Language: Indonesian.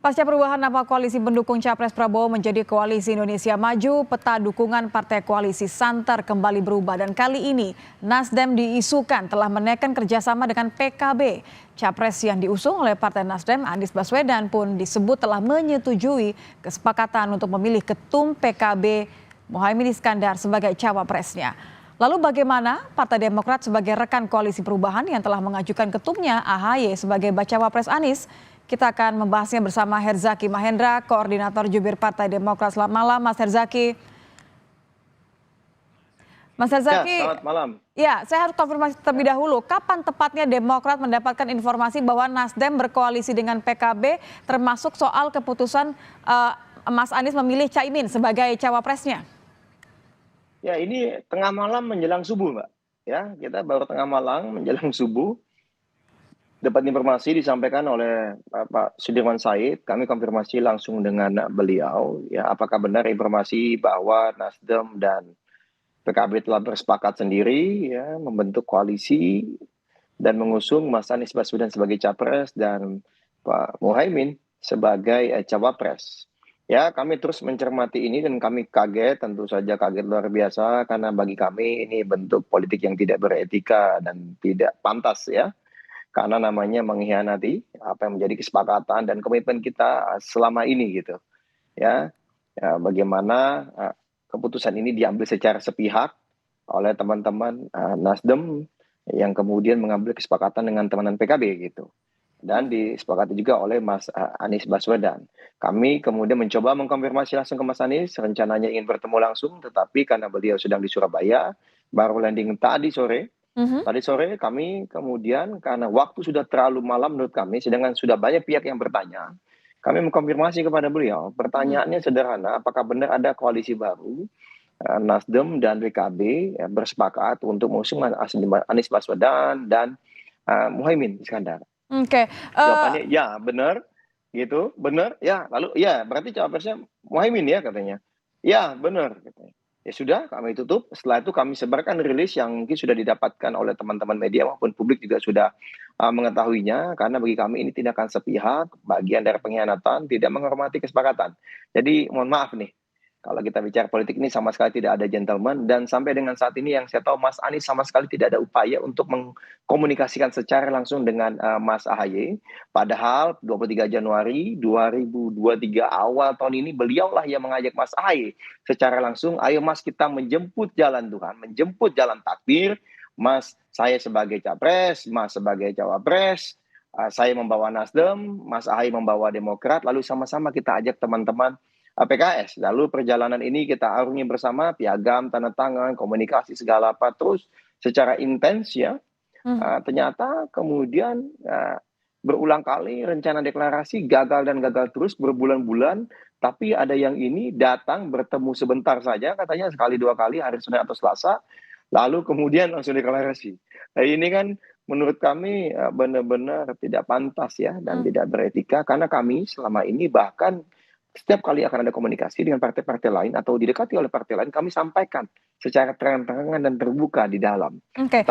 Pasca perubahan nama koalisi pendukung Capres Prabowo menjadi Koalisi Indonesia Maju, peta dukungan partai koalisi santer kembali berubah dan kali ini Nasdem diisukan telah menekan kerjasama dengan PKB. Capres yang diusung oleh Partai Nasdem, Anies Baswedan pun disebut telah menyetujui kesepakatan untuk memilih ketum PKB Muhaimin Iskandar sebagai cawapresnya. Lalu bagaimana Partai Demokrat sebagai rekan koalisi perubahan yang telah mengajukan ketumnya AHY sebagai bacawa pres Anies? Kita akan membahasnya bersama Herzaki Mahendra, Koordinator Jubir Partai Demokrat. Selamat malam, Mas Herzaki. Mas Herzaki, Ya, selamat malam. Ya, saya harus konfirmasi terlebih dahulu. Kapan tepatnya Demokrat mendapatkan informasi bahwa Nasdem berkoalisi dengan PKB, termasuk soal keputusan Mas Anies memilih Caimin sebagai cawapresnya? Ya, ini tengah malam menjelang subuh, Mbak. Ya, kita baru tengah malam menjelang subuh. Dapat informasi disampaikan oleh Pak Sudirman Said, kami konfirmasi langsung dengan beliau, ya apakah benar informasi bahwa Nasdem dan PKB telah bersepakat sendiri, ya membentuk koalisi dan mengusung Mas Anies Baswedan sebagai capres dan Pak Muhaimin sebagai cawapres. Ya, kami terus mencermati ini dan kami kaget, tentu saja kaget luar biasa karena bagi kami ini bentuk politik yang tidak beretika dan tidak pantas ya. Karena namanya mengkhianati apa yang menjadi kesepakatan dan komitmen kita selama ini gitu. Ya, ya bagaimana keputusan ini diambil secara sepihak oleh teman-teman Nasdem yang kemudian mengambil kesepakatan dengan teman-teman PKB gitu. Dan disepakati juga oleh Mas Anies Baswedan. Kami kemudian mencoba mengkonfirmasi langsung ke Mas Anies, rencananya ingin bertemu langsung, tetapi karena beliau sedang di Surabaya, baru landing tadi sore. Tadi sore kami kemudian karena waktu sudah terlalu malam menurut kami, sedangkan sudah banyak pihak yang bertanya, kami mengkonfirmasi kepada beliau. Pertanyaannya sederhana, apakah benar ada koalisi baru Nasdem dan PKB ya, bersepakat untuk mengusung Anies Baswedan dan Muhaimin Iskandar? Oke. Jawabannya ya benar, gitu, benar, ya lalu ya berarti cawapresnya Muhaimin ya katanya. Ya benar, katanya. Ya sudah, kami tutup. Setelah itu kami sebarkan rilis yang mungkin sudah didapatkan oleh teman-teman media maupun publik juga sudah mengetahuinya. Karena bagi kami ini tindakan sepihak, bagian dari pengkhianatan, tidak menghormati kesepakatan. Jadi mohon maaf nih, kalau kita bicara politik ini sama sekali tidak ada gentleman. Dan sampai dengan saat ini yang saya tahu Mas Anies sama sekali tidak ada upaya untuk mengkomunikasikan secara langsung dengan Mas AHY. Padahal 23 Januari 2023 awal tahun ini beliaulah yang mengajak Mas AHY secara langsung, ayo Mas kita menjemput jalan Tuhan, menjemput jalan takdir. Mas, saya sebagai capres, Mas sebagai cawapres, saya membawa Nasdem, Mas AHY membawa Demokrat, lalu sama-sama kita ajak teman-teman PKS. Lalu perjalanan ini kita arungi bersama, piagam, tanda tangan, komunikasi segala apa terus secara intens ya. Ternyata kemudian berulang kali rencana deklarasi gagal dan gagal terus berbulan-bulan, tapi ada yang ini datang bertemu sebentar saja katanya sekali dua kali hari Senin atau Selasa, lalu kemudian langsung deklarasi. Nah, ini kan menurut kami benar-benar tidak pantas ya dan tidak beretika karena kami selama ini bahkan setiap kali akan ada komunikasi dengan partai-partai lain atau didekati oleh partai lain, kami sampaikan secara terang-terangan dan terbuka di dalam. Oke.